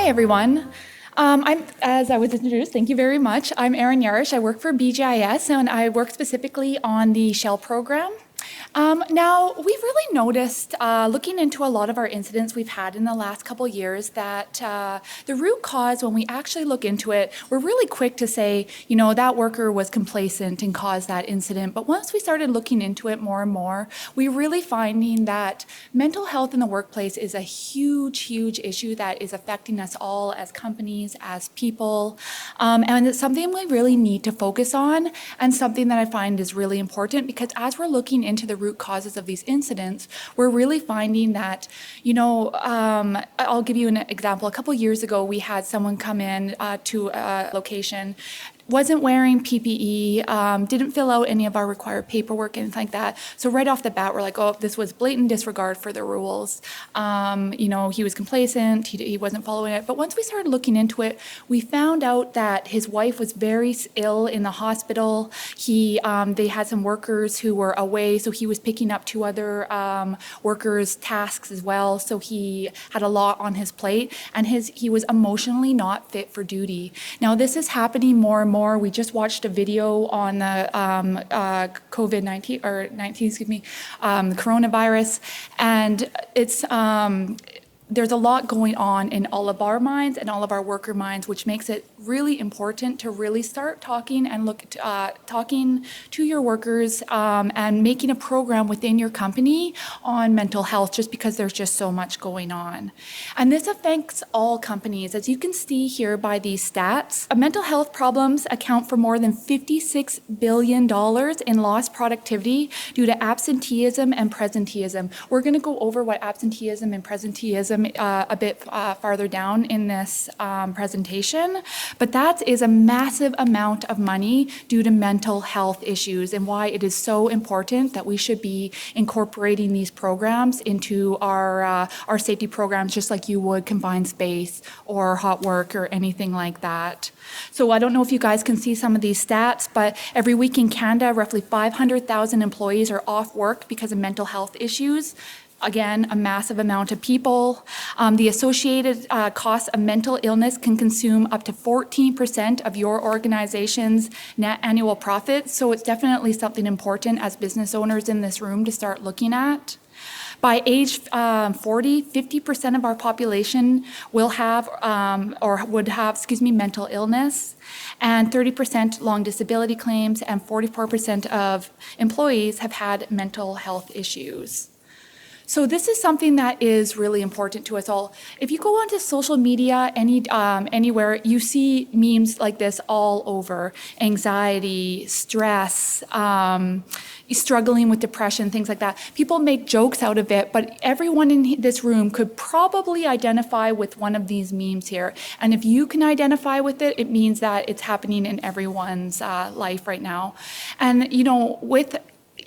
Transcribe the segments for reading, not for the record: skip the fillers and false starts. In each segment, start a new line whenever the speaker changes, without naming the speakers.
Hi, everyone. As I was introduced, thank you very much. I'm Erin Yarosh. I work for BGIS, and I work specifically on the Shell program. Now, we've really noticed, looking into a lot of our incidents we've had in the last couple years, that the root cause, when we actually look into it, we're really quick to say, that worker was complacent and caused that incident. But once we started looking into it more and more, we're really finding that mental health in the workplace is a huge, huge issue that is affecting us all as companies, as people. And it's something we really need to focus on, and something that I find is really important, because as we're looking into the root causes of these incidents, we're really finding that, I'll give you an example. A couple years ago, we had someone come in to a location, wasn't wearing PPE, didn't fill out any of our required paperwork, anything like that. So right off the bat, we're like, oh, this was blatant disregard for the rules. He was complacent, he wasn't following it. But once we started looking into it, we found out that his wife was very ill in the hospital. They had some workers who were away, so he was picking up two other workers' tasks as well. So he had a lot on his plate, and he was emotionally not fit for duty. Now, this is happening more and more. We just watched a video on the COVID-19 the coronavirus, and it's there's a lot going on in all of our minds and all of our worker minds, which makes it really important to really start talking and talking to your workers and making a program within your company on mental health, just because there's just so much going on. And this affects all companies. As you can see here by these stats, mental health problems account for more than $56 billion in lost productivity due to absenteeism and presenteeism. We're going to go over what absenteeism and presenteeism a bit farther down in this presentation, but that is a massive amount of money due to mental health issues, and why it is so important that we should be incorporating these programs into our safety programs, just like you would confined space or hot work or anything like that. So I don't know if you guys can see some of these stats, but every week in Canada, roughly 500,000 employees are off work because of mental health issues. Again, a massive amount of people. The associated costs of mental illness can consume up to 14% of your organization's net annual profits. So it's definitely something important as business owners in this room to start looking at. By age 40, 50% of our population will have mental illness, and 30% long disability claims, and 44% of employees have had mental health issues. So this is something that is really important to us all. If you go onto social media anywhere, you see memes like this all over. Anxiety, stress, struggling with depression, things like that. People make jokes out of it, but everyone in this room could probably identify with one of these memes here. And if you can identify with it, it means that it's happening in everyone's life right now. And with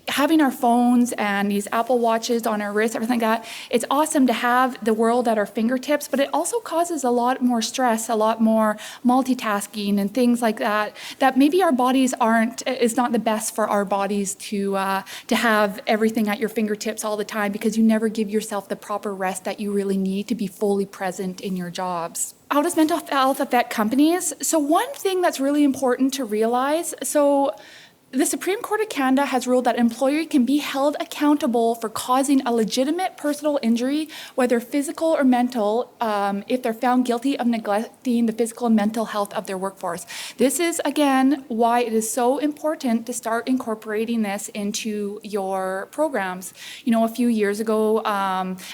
having our phones and these Apple Watches on our wrists, everything like that, it's awesome to have the world at our fingertips, but it also causes a lot more stress, a lot more multitasking and things like that, that maybe our bodies it's not the best for our bodies to have everything at your fingertips all the time, because you never give yourself the proper rest that you really need to be fully present in your jobs. How does mental health affect companies? So one thing that's really important to realize, the Supreme Court of Canada has ruled that an employer can be held accountable for causing a legitimate personal injury, whether physical or mental, if they're found guilty of neglecting the physical and mental health of their workforce. This is, again, why it is so important to start incorporating this into your programs. A few years ago,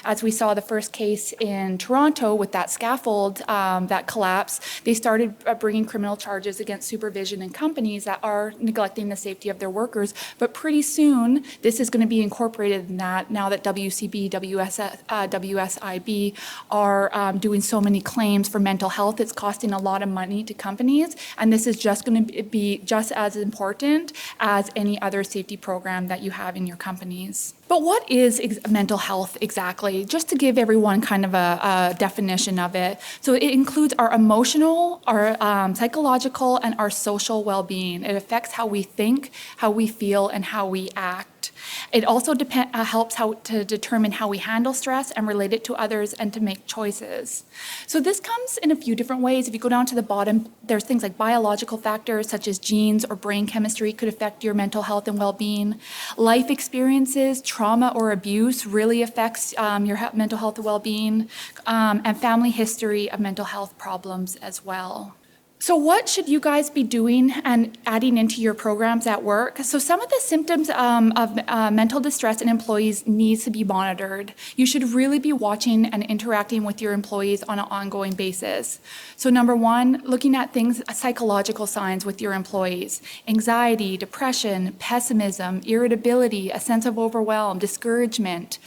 as we saw the first case in Toronto with that scaffold that collapsed, they started bringing criminal charges against supervision and companies that are neglecting the safety of their workers. But pretty soon, this is going to be incorporated in that, now that WCB, WSIB are doing so many claims for mental health. It's costing a lot of money to companies, and this is just going to be just as important as any other safety program that you have in your companies. But what is mental health exactly? Just to give everyone kind of a definition of it. So it includes our emotional, our psychological, and our social well-being. It affects how we think, how we feel, and how we act. It also helps how to determine how we handle stress and relate it to others and to make choices. So this comes in a few different ways. If you go down to the bottom, there's things like biological factors such as genes or brain chemistry could affect your mental health and well-being. Life experiences, trauma or abuse really affects your mental health and well-being, and family history of mental health problems as well. So what should you guys be doing and adding into your programs at work? So some of the symptoms of mental distress in employees needs to be monitored. You should really be watching and interacting with your employees on an ongoing basis. So number one, looking at things, psychological signs with your employees: anxiety, depression, pessimism, irritability, a sense of overwhelm, discouragement.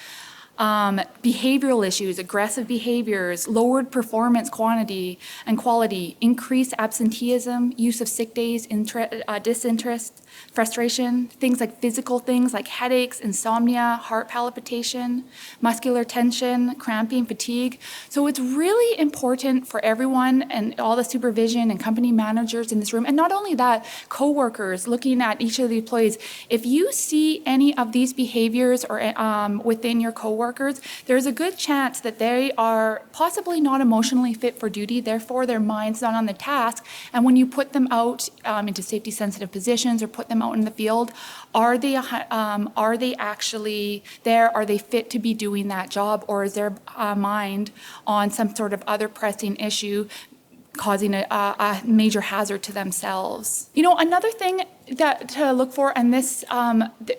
Behavioral issues, aggressive behaviors, lowered performance quantity and quality, increased absenteeism, use of sick days, disinterest, frustration, things like physical things like headaches, insomnia, heart palpitation, muscular tension, cramping, fatigue. So it's really important for everyone and all the supervision and company managers in this room, and not only that, coworkers looking at each of the employees. If you see any of these behaviors or within your coworkers, there's a good chance that they are possibly not emotionally fit for duty, therefore their mind's not on the task. And when you put them out into safety sensitive positions or put them out in the field, are they actually there? Are they fit to be doing that job, or is their mind on some sort of other pressing issue causing a major hazard to themselves? You know, another thing that to look for, and this,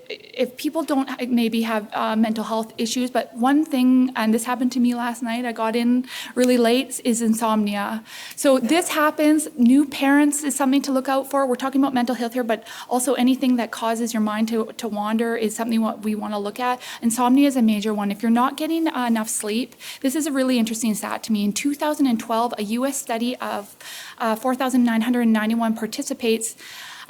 if people don't maybe have mental health issues, but one thing, and this happened to me last night, I got in really late, is insomnia. So this happens, new parents is something to look out for. We're talking about mental health here, but also anything that causes your mind to wander is something what we want to look at. Insomnia is a major one. If you're not getting enough sleep, this is a really interesting stat to me. In 2012, a US study of 4,991 participants,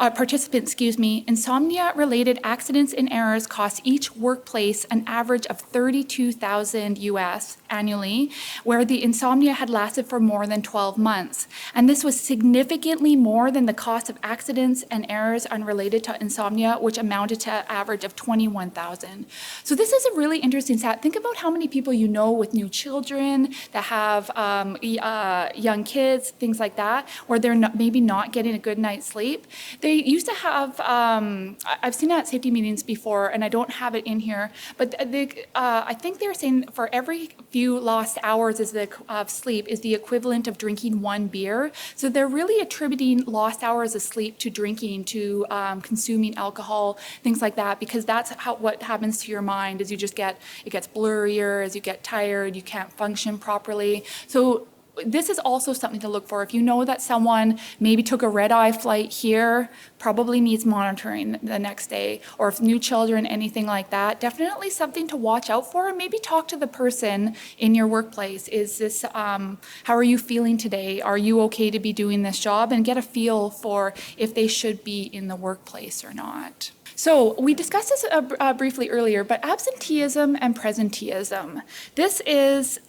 insomnia-related accidents and errors cost each workplace an average of $32,000 US annually, where the insomnia had lasted for more than 12 months. And this was significantly more than the cost of accidents and errors unrelated to insomnia, which amounted to an average of $21,000. So this is a really interesting stat. Think about how many people you know with new children that have young kids, things like that, where they're maybe not getting a good night's sleep. They used to have, I've seen it at safety meetings before, and I don't have it in here, but I think they're saying for every few lost hours of sleep is the equivalent of drinking one beer. So they're really attributing lost hours of sleep to drinking, to consuming alcohol, things like that, because that's what happens to your mind is it gets blurrier, as you get tired, you can't function properly. So this is also something to look for. If you know that someone maybe took a red-eye flight here, probably needs monitoring the next day, or if new children, anything like that, definitely something to watch out for, and maybe talk to the person in your workplace. Is this, how are you feeling today? Are you okay to be doing this job? And get a feel for if they should be in the workplace or not. So we discussed this briefly earlier, but absenteeism and presenteeism. This is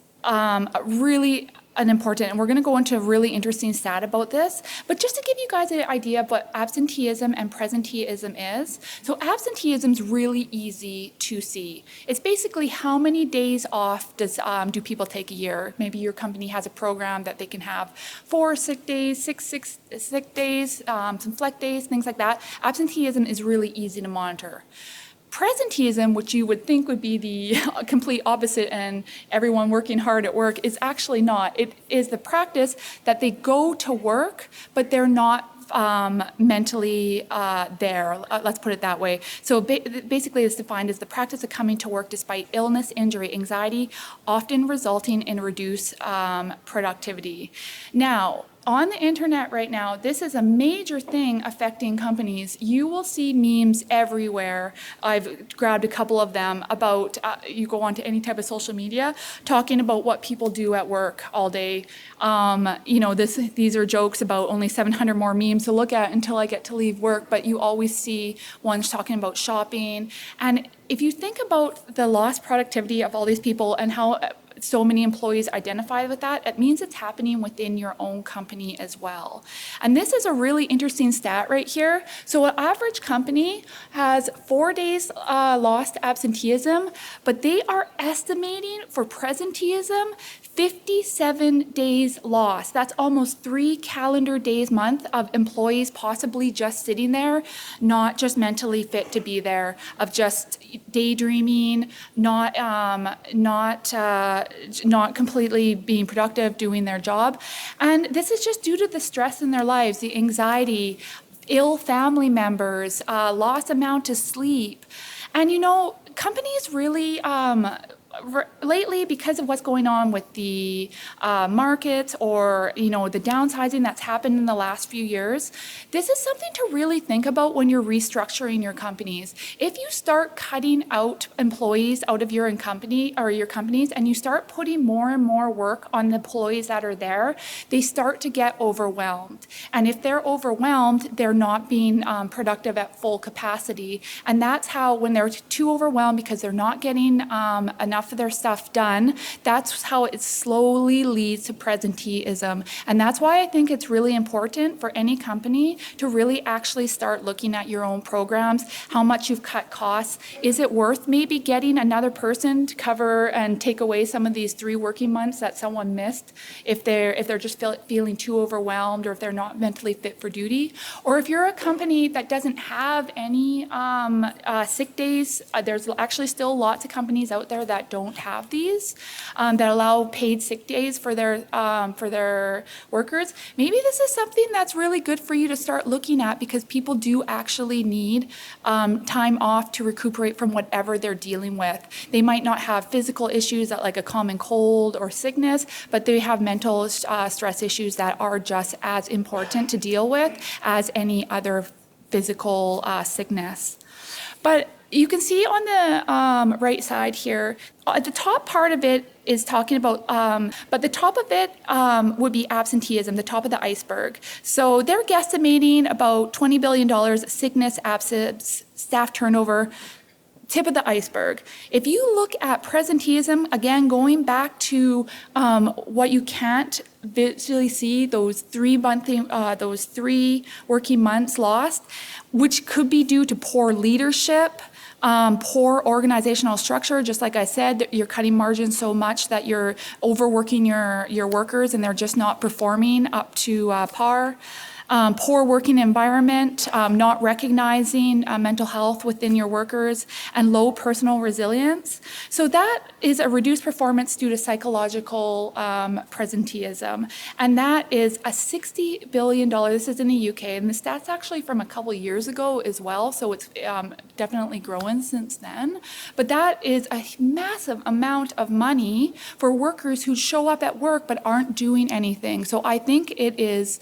really important, and we're going to go into a really interesting stat about this, but just to give you guys an idea of what absenteeism and presenteeism is. So absenteeism is really easy to see. It's basically how many days off do people take a year. Maybe your company has a program that they can have 4 sick days, six sick days, some flex days, things like that. Absenteeism is really easy to monitor. Presenteeism, which you would think would be the complete opposite and everyone working hard at work, is actually not. It is the practice that they go to work, but they're not mentally there. Let's put it that way. So basically it's defined as the practice of coming to work despite illness, injury, anxiety, often resulting in reduced productivity. Now, on the internet right now, this is a major thing affecting companies. You will see memes everywhere. I've grabbed a couple of them about, you go onto any type of social media, talking about what people do at work all day. These are jokes about only 700 more memes to look at until I get to leave work, but you always see ones talking about shopping. And if you think about the lost productivity of all these people and how so many employees identify with that, it means it's happening within your own company as well. And this is a really interesting stat right here. So an average company has 4 days lost absenteeism, but they are estimating for presenteeism 57 days lost. That's almost 3 calendar days month of employees possibly just sitting there, not just mentally fit to be there, of just daydreaming, not completely being productive, doing their job. And this is just due to the stress in their lives, the anxiety, ill family members, lost amount of sleep. And companies really lately, because of what's going on with the markets or the downsizing that's happened in the last few years, this is something to really think about when you're restructuring your companies. If you start cutting out employees out of your company or your companies, and you start putting more and more work on the employees that are there, they start to get overwhelmed. And if they're overwhelmed, they're not being productive at full capacity. And that's how, when they're too overwhelmed because they're not getting enough of their stuff done, that's how it slowly leads to presenteeism. And that's why I think it's really important for any company to really actually start looking at your own programs, how much you've cut costs. Is it worth maybe getting another person to cover and take away some of these 3 working months that someone missed if they're just feeling too overwhelmed, or if they're not mentally fit for duty? Or if you're a company that doesn't have any sick days, there's actually still lots of companies out there that don't have these, that allow paid sick days for their workers. Maybe this is something that's really good for you to start looking at, because people do actually need time off to recuperate from whatever they're dealing with. They might not have physical issues like a common cold or sickness, but they have mental stress issues that are just as important to deal with as any other physical sickness. But you can see on the right side here, at the top part of it is talking about, but the top of it would be absenteeism, the top of the iceberg. So they're guesstimating about $20 billion sickness, absence, staff turnover, tip of the iceberg. If you look at presenteeism, again, going back to what you can't visually see, those 3 working months lost, which could be due to poor leadership, poor organizational structure. Just like I said, you're cutting margins so much that you're overworking your workers and they're just not performing up to par. Poor working environment, not recognizing mental health within your workers, and low personal resilience. So that is a reduced performance due to psychological presenteeism. And that is a $60 billion, this is in the UK, and the stat's actually from a couple years ago as well, so it's definitely grown since then. But that is a massive amount of money for workers who show up at work but aren't doing anything. So I think it is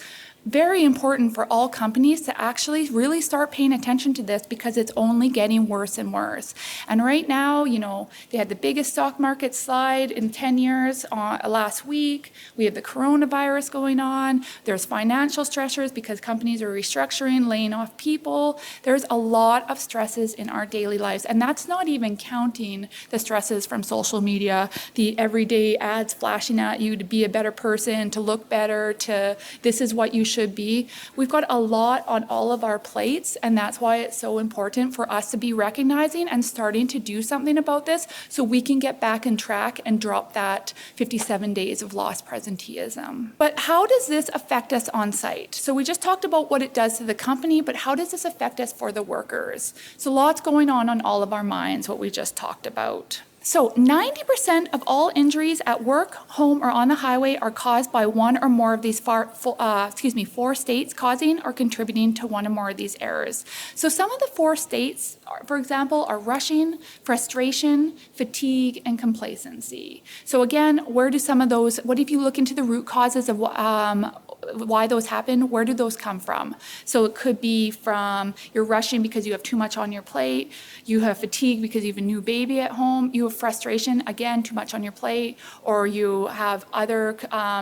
very important for all companies to actually really start paying attention to this, because it's only getting worse and worse. And right now, they had the biggest stock market slide in 10 years last week. We have the coronavirus going on. There's financial stressors because companies are restructuring, laying off people. There's a lot of stresses in our daily lives. And that's not even counting the stresses from social media, the everyday ads flashing at you to be a better person, to look better, to this is what you should be. We've got a lot on all of our plates, and that's why it's so important for us to be recognizing and starting to do something about this, so we can get back on track and drop that 57 days of lost presenteeism. But how does this affect us on site? So we just talked about what it does to the company, but how does this affect us for the workers? So lots going on all of our minds, what we just talked about. So 90% of all injuries at work, home, or on the highway are caused by one or more of these 4 states causing or contributing to one or more of these errors. So some of the 4 states, for example, are rushing, frustration, fatigue, and complacency. So again, where do some of those, what if you look into the root causes of why those happen, where do those come from? So it could be from you're rushing because you have too much on your plate, you have fatigue because you have a new baby at home, you have frustration, again, too much on your plate, or you have other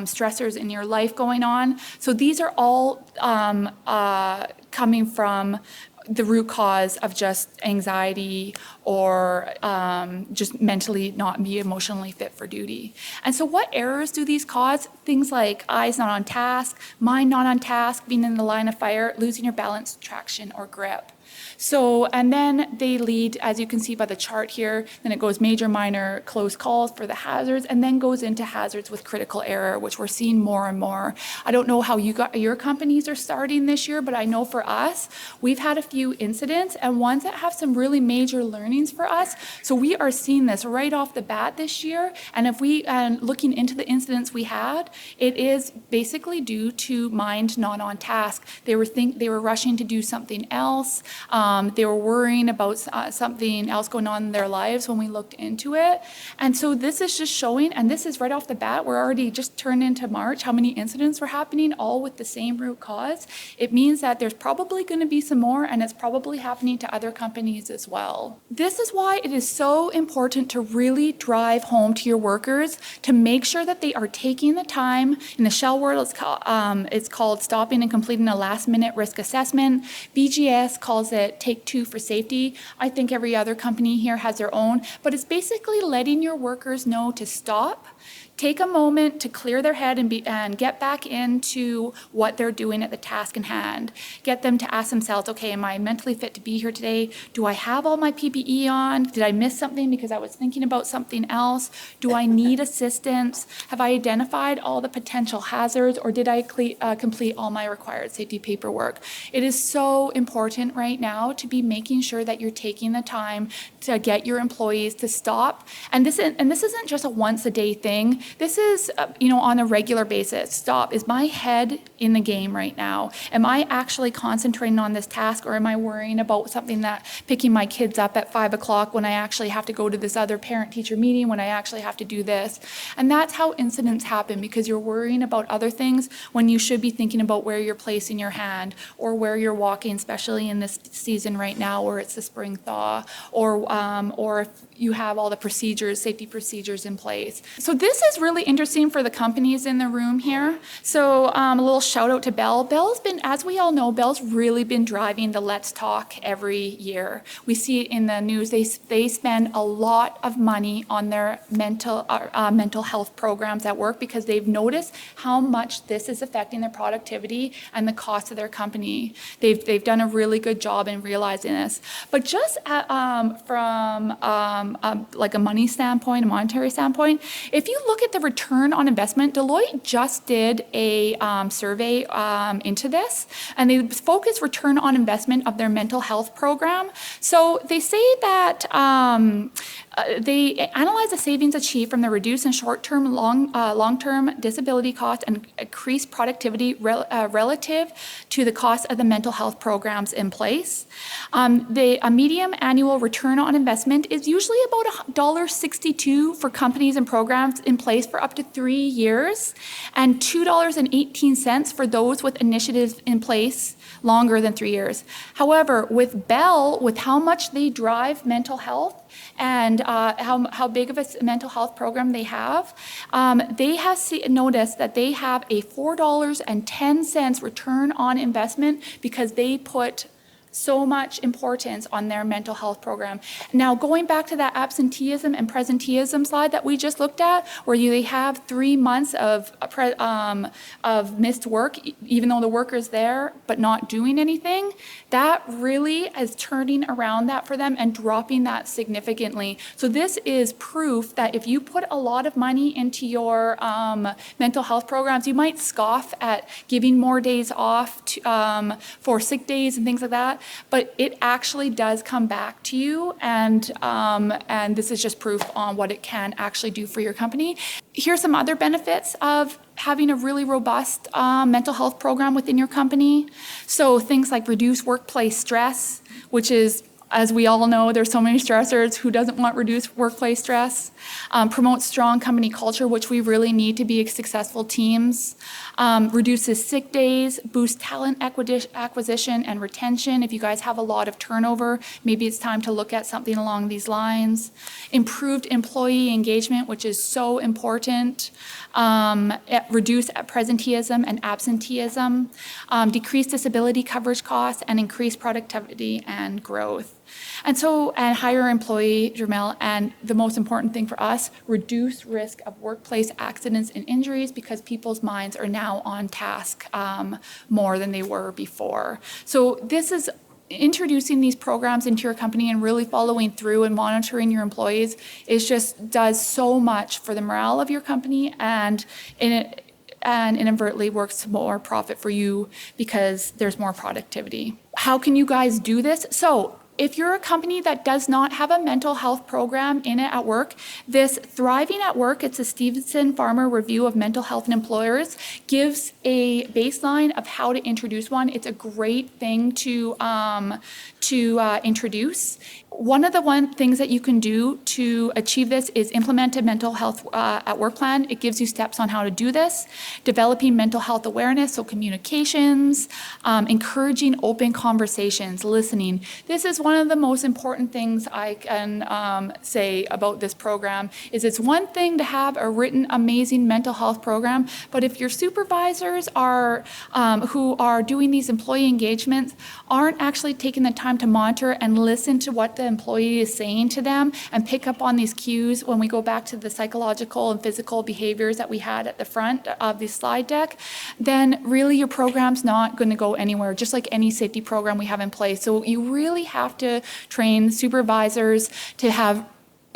stressors in your life going on. So these are all coming from the root cause of just anxiety or just mentally not be emotionally fit for duty. And so what errors do these cause? Things like eyes not on task, mind not on task, being in the line of fire, losing your balance, traction, or grip. So, and then they lead, as you can see by the chart here, then it goes major, minor, close calls for the hazards, and then goes into hazards with critical error, which we're seeing more and more. I don't know how your companies are starting this year, but I know for us, we've had a few incidents and ones that have some really major learnings for us. So we are seeing this right off the bat this year. And if we, looking into the incidents we had, it is basically due to mind not on task. They were rushing to do something else. They were worrying about something else going on in their lives when we looked into it. And so this is just showing, and this is right off the bat, we're already just turned into March, how many incidents were happening, all with the same root cause. It means that there's probably going to be some more, and it's probably happening to other companies as well. This is why it is so important to really drive home to your workers to make sure that they are taking the time. In the Shell world, it's called stopping and completing a last-minute risk assessment. BGIS calls it Take Two for safety. I think every other company here has their own, but it's basically letting your workers know to stop, take a moment to clear their head and get back into what they're doing at the task in hand. Get them to ask themselves, okay, am I mentally fit to be here today? Do I have all my PPE on? Did I miss something because I was thinking about something else? Do I need assistance? Have I identified all the potential hazards, or did I complete all my required safety paperwork? It is so important right now to be making sure that you're taking the time to get your employees to stop. And this isn't just a once a day thing. This is, on a regular basis. Stop. Is my head in the game right now? Am I actually concentrating on this task, or am I worrying about something that picking my kids up at 5 o'clock when I actually have to go to this other parent-teacher meeting, when I actually have to do this? And that's how incidents happen, because you're worrying about other things when you should be thinking about where you're placing your hand or where you're walking, especially in this season right now where it's the spring thaw, or if you have all the procedures, safety procedures in place. So this is really interesting for the companies in the room here. So a little shout out to Bell. Bell's been, as we all know, Bell's really been driving the Let's Talk every year. We see it in the news. They spend a lot of money on their mental health programs at work, because they've noticed how much this is affecting their productivity and the cost of their company. They've done a really good job in realizing this. But just from like a money standpoint, a monetary standpoint, if you look at the return on investment, Deloitte just did a survey into this, and they focus return on investment of their mental health program. So they say that they analyze the savings achieved from the reduced and short-term, long-term disability costs and increased productivity relative to the cost of the mental health programs in place. A medium annual return on investment is usually about $1.62 for companies and programs in place for up to 3 years, and $2.18 for those with initiatives in place longer than 3 years. However, with Bell, with how much they drive mental health and how big of a mental health program they have noticed that they have a $4.10 return on investment, because they put so much importance on their mental health program. Now, going back to that absenteeism and presenteeism slide that we just looked at, where they have 3 months of missed work, even though the worker's there, but not doing anything, that really is turning around that for them and dropping that significantly. So this is proof that if you put a lot of money into your mental health programs, you might scoff at giving more days off for sick days and things like that, but it actually does come back to you, and this is just proof on what it can actually do for your company. Here's some other benefits of having a really robust mental health program within your company. So things like reduced workplace stress, which is As we all know, there's so many stressors. Who doesn't want reduced workplace stress? Promotes strong company culture, which we really need to be successful teams. Reduces sick days, boosts talent acquisition and retention. If you guys have a lot of turnover, maybe it's time to look at something along these lines. Improved employee engagement, which is so important. Reduce presenteeism and absenteeism. Decrease disability coverage costs, and increase productivity and growth. And higher employee, Jamel, and the most important thing for us, reduce risk of workplace accidents and injuries, because people's minds are now on task more than they were before. So this is introducing these programs into your company and really following through and monitoring your employees does so much for the morale of your company, and inadvertently works more profit for you because there's more productivity. How can you guys do this? So if you're a company that does not have a mental health program in it at work, this Thriving at Work, it's a Stevenson Farmer review of mental health and employers, gives a baseline of how to introduce one. It's a great thing to introduce. One of the things that you can do to achieve this is implement a mental health at work plan. It gives you steps on how to do this. Developing mental health awareness, so communications, encouraging open conversations, listening. This is one of the most important things I can say about this program. Is it's one thing to have a written, amazing mental health program, but if your supervisors are who are doing these employee engagements aren't actually taking the time to monitor and listen to what the employee is saying to them and pick up on these cues, when we go back to the psychological and physical behaviors that we had at the front of the slide deck, then really your program's not going to go anywhere, just like any safety program we have in place. So you really have to train supervisors to have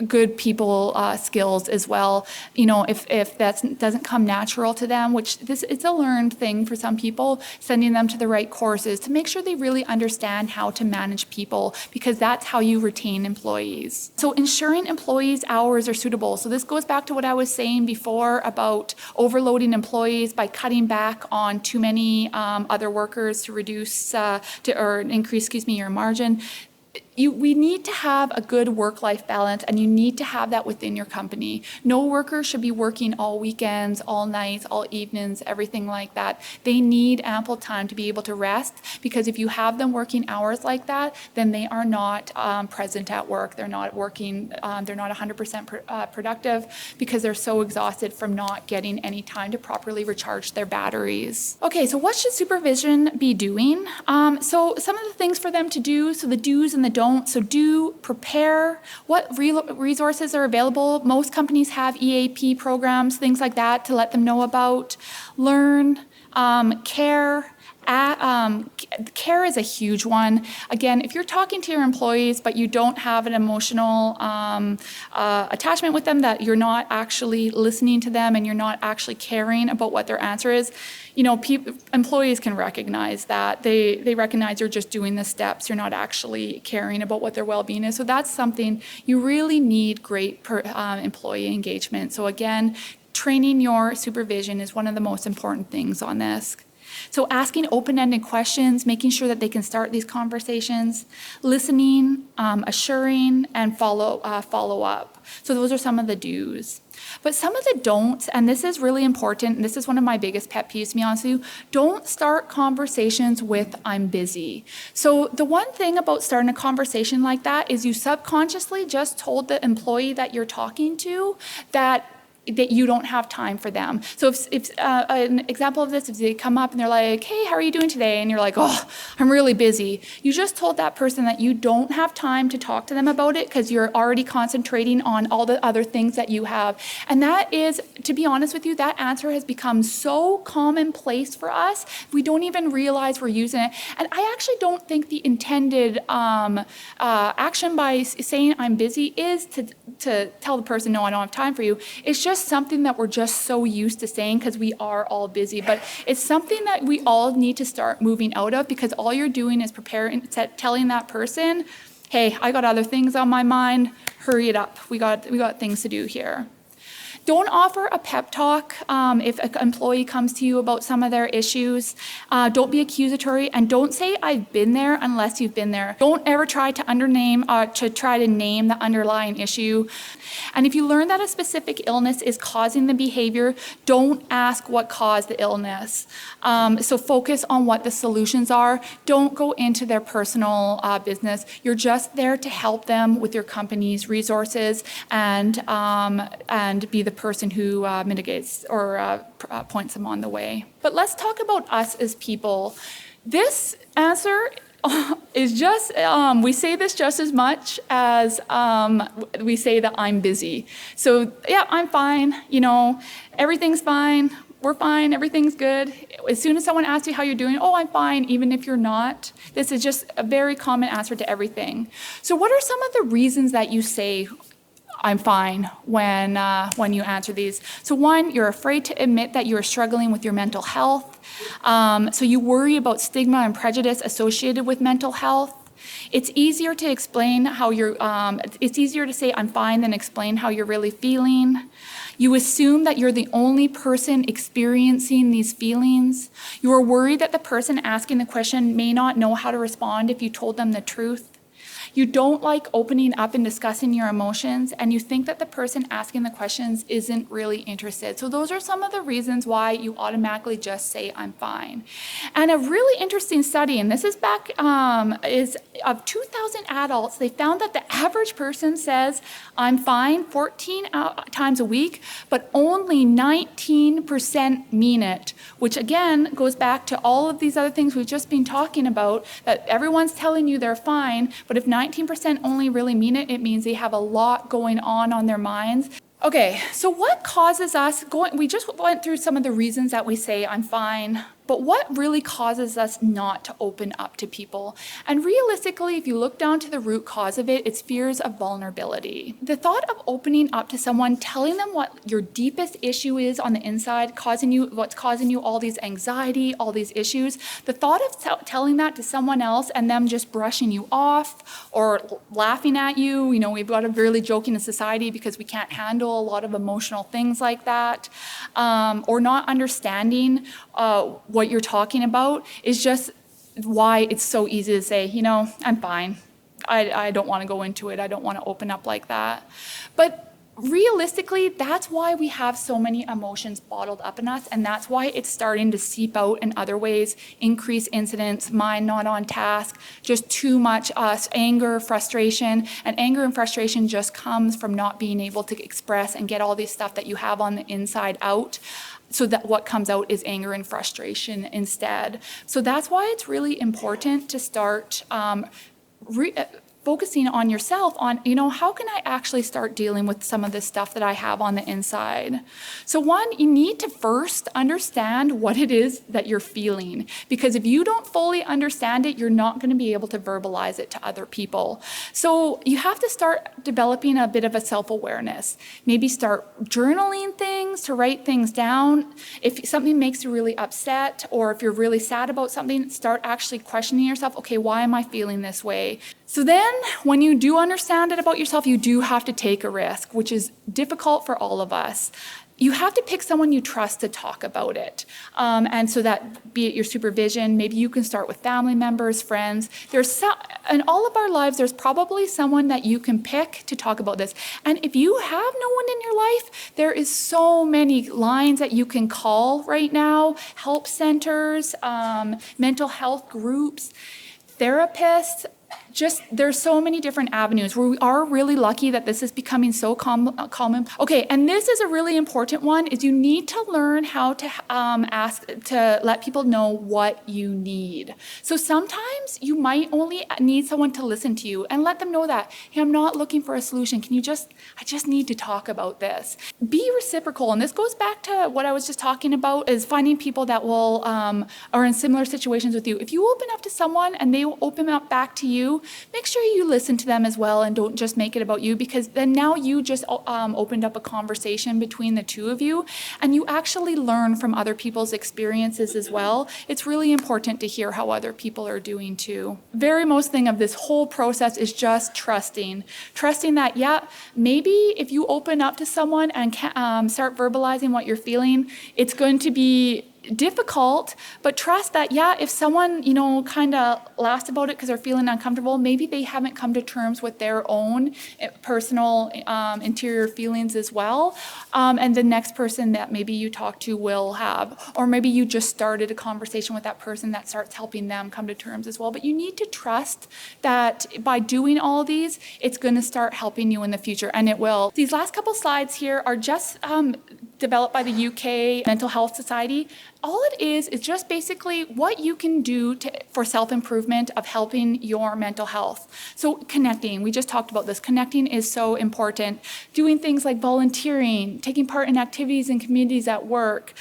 good people skills as well. You know, if that doesn't come natural to them, which it's a learned thing for some people, sending them to the right courses to make sure they really understand how to manage people, because that's how you retain employees. So ensuring employees' hours are suitable. So this goes back to what I was saying before about overloading employees by cutting back on too many other workers to reduce or increase, your margin. We need to have a good work-life balance, and you need to have that within your company. No worker should be working all weekends, all nights, all evenings, everything like that. They need ample time to be able to rest, because if you have them working hours like that, then they are not present at work. They're not working, they're not 100% productive, because they're so exhausted from not getting any time to properly recharge their batteries. Okay, so what should supervision be doing? So some of the things for them to do, so the do's and the don'ts. So prepare. What resources are available? Most companies have EAP programs, things like that, to let them know about. Learn, care. Care is a huge one. Again, if you're talking to your employees but you don't have an emotional attachment with them, that you're not actually listening to them and you're not actually caring about what their answer is, employees can recognize that. They recognize you're just doing the steps. You're not actually caring about what their well-being is. So that's something you really need great employee engagement. So again, training your supervision is one of the most important things on this. So asking open-ended questions, making sure that they can start these conversations, listening, assuring, and follow up. So those are some of the do's. But some of the don'ts, and this is really important, and this is one of my biggest pet peeves, to be honest with you, don't start conversations with "I'm busy." So the one thing about starting a conversation like that is you subconsciously just told the employee that you're talking to that you don't have time for them. So if an example of this, if they come up and they're like, "Hey, how are you doing today?" And you're like, "Oh, I'm really busy." You just told that person that you don't have time to talk to them about it, because you're already concentrating on all the other things that you have. And that is, to be honest with you, that answer has become so commonplace for us, we don't even realize we're using it. And I actually don't think the intended action by saying "I'm busy" is to tell the person, "No, I don't have time for you." It's just something that we're just so used to saying because we are all busy. But it's something that we all need to start moving out of, because all you're doing is telling that person, "Hey, I got other things on my mind. Hurry it up. We got things to do here." Don't offer a pep talk if an employee comes to you about some of their issues. Don't be accusatory, and don't say I've been there unless you've been there. Don't ever try to name the underlying issue. And if you learn that a specific illness is causing the behavior, don't ask what caused the illness. So focus on what the solutions are. Don't go into their personal business. You're just there to help them with your company's resources and be the person who mitigates or points them on the way. But let's talk about us as people. This answer is just, we say this just as much as we say that I'm busy. So yeah, I'm fine, everything's fine, we're fine, everything's good. As soon as someone asks you how you're doing, oh, I'm fine, even if you're not. This is just a very common answer to everything. So what are some of the reasons that you say I'm fine when you answer these? So one, you're afraid to admit that you're struggling with your mental health. So you worry about stigma and prejudice associated with mental health. It's easier to explain how it's easier to say I'm fine than explain how you're really feeling. You assume that you're the only person experiencing these feelings. You are worried that the person asking the question may not know how to respond if you told them the truth. You don't like opening up and discussing your emotions, and you think that the person asking the questions isn't really interested. So those are some of the reasons why you automatically just say, I'm fine. And a really interesting study, and this is back, is of 2,000 adults, they found that the average person says, I'm fine 14 times a week, but only 19% mean it, which again goes back to all of these other things we've just been talking about, that everyone's telling you they're fine, but if 19% only really mean it, it means they have a lot going on their minds. Okay, so what causes us we just went through some of the reasons that we say I'm fine, but what really causes us not to open up to people? And realistically, if you look down to the root cause of it, it's fears of vulnerability. The thought of opening up to someone, telling them what your deepest issue is on the inside, what's causing you all these anxiety, all these issues, the thought of telling that to someone else and them just brushing you off or laughing at you, we've got a really joking society because we can't handle a lot of emotional things like that, or not understanding what you're talking about is just why it's so easy to say, I'm fine. I don't want to go into it. I don't want to open up like that. But realistically, that's why we have so many emotions bottled up in us, and that's why it's starting to seep out in other ways, increase incidents, mind not on task, just too much anger, frustration, and anger and frustration just comes from not being able to express and get all this stuff that you have on the inside out. So that what comes out is anger and frustration instead. So that's why it's really important to start focusing on yourself on, how can I actually start dealing with some of this stuff that I have on the inside? So one, you need to first understand what it is that you're feeling, because if you don't fully understand it, you're not going to be able to verbalize it to other people. So you have to start developing a bit of a self-awareness. Maybe start journaling things, to write things down. If something makes you really upset, or if you're really sad about something, start actually questioning yourself, okay, why am I feeling this way? So then when you do understand it about yourself, you do have to take a risk, which is difficult for all of us. You have to pick someone you trust to talk about it. And so that, be it your supervision, maybe you can start with family members, friends. In all of our lives, there's probably someone that you can pick to talk about this. And if you have no one in your life, there is so many lines that you can call right now, help centers, mental health groups, therapists. There's so many different avenues where we are really lucky that this is becoming so common. Okay, and this is a really important one, is you need to learn how to ask to let people know what you need. So sometimes you might only need someone to listen to you and let them know that, hey, I'm not looking for a solution. I just need to talk about this. Be reciprocal, and this goes back to what I was just talking about, is finding people that will are in similar situations with you. If you open up to someone and they will open up back to you, you, make sure you listen to them as well and don't just make it about you, because then now you just opened up a conversation between the two of you, and you actually learn from other people's experiences as well. It's really important to hear how other people are doing too. Very most thing of this whole process is just trusting. Trusting that, yeah, maybe if you open up to someone and start verbalizing what you're feeling, it's going to be difficult, but trust that, yeah, if someone, kind of laughs about it because they're feeling uncomfortable, maybe they haven't come to terms with their own personal interior feelings as well. And the next person that maybe you talk to will have, or maybe you just started a conversation with that person that starts helping them come to terms as well. But you need to trust that by doing all these, it's going to start helping you in the future, and it will. These last couple slides here are just developed by the UK Mental Health Society. All it is just basically what you can do for self-improvement of helping your mental health. So connecting, we just talked about this. Connecting is so important. Doing things like volunteering, taking part in activities and communities at work,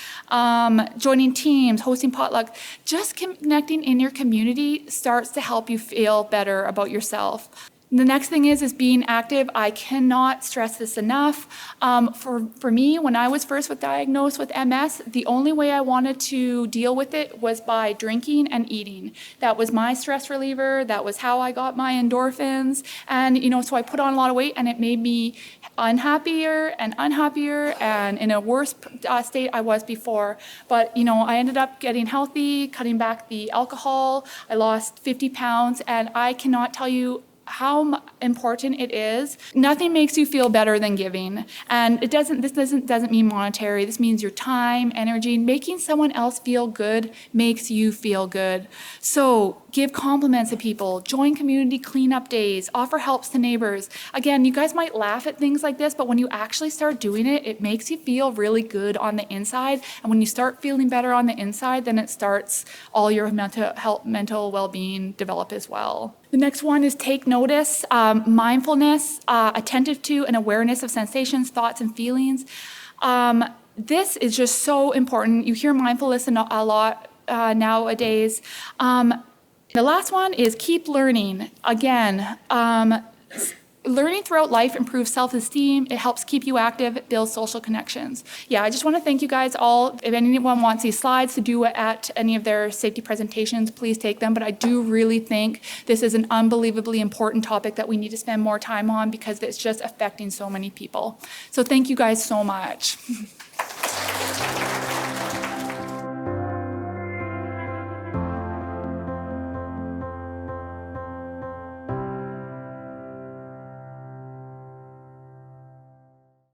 joining teams, hosting potluck. Just connecting in your community starts to help you feel better about yourself. The next thing is being active. I cannot stress this enough. For me, when I was first diagnosed with MS, the only way I wanted to deal with it was by drinking and eating. That was my stress reliever. That was how I got my endorphins. And, so I put on a lot of weight, and it made me unhappier and in a worse state I was before. But, I ended up getting healthy, cutting back the alcohol. I lost 50 pounds, and I cannot tell you how important it is. Nothing makes you feel better than giving. And this doesn't mean monetary. This means your time, energy. Making someone else feel good makes you feel good. So give compliments to people, join community cleanup days, offer helps to neighbors. Again, you guys might laugh at things like this, but when you actually start doing it, it makes you feel really good on the inside. And when you start feeling better on the inside, then it starts all your mental well-being develop as well. The next one is take notice, mindfulness, attentive to and awareness of sensations, thoughts, and feelings. This is just so important. You hear mindfulness a lot nowadays. The last one is keep learning. Again, learning throughout life improves self-esteem. It helps keep you active. It builds social connections. Yeah, I just want to thank you guys all. If anyone wants these slides to do at any of their safety presentations, please take them. But I do really think this is an unbelievably important topic that we need to spend more time on, because it's just affecting so many people. So thank you guys so much.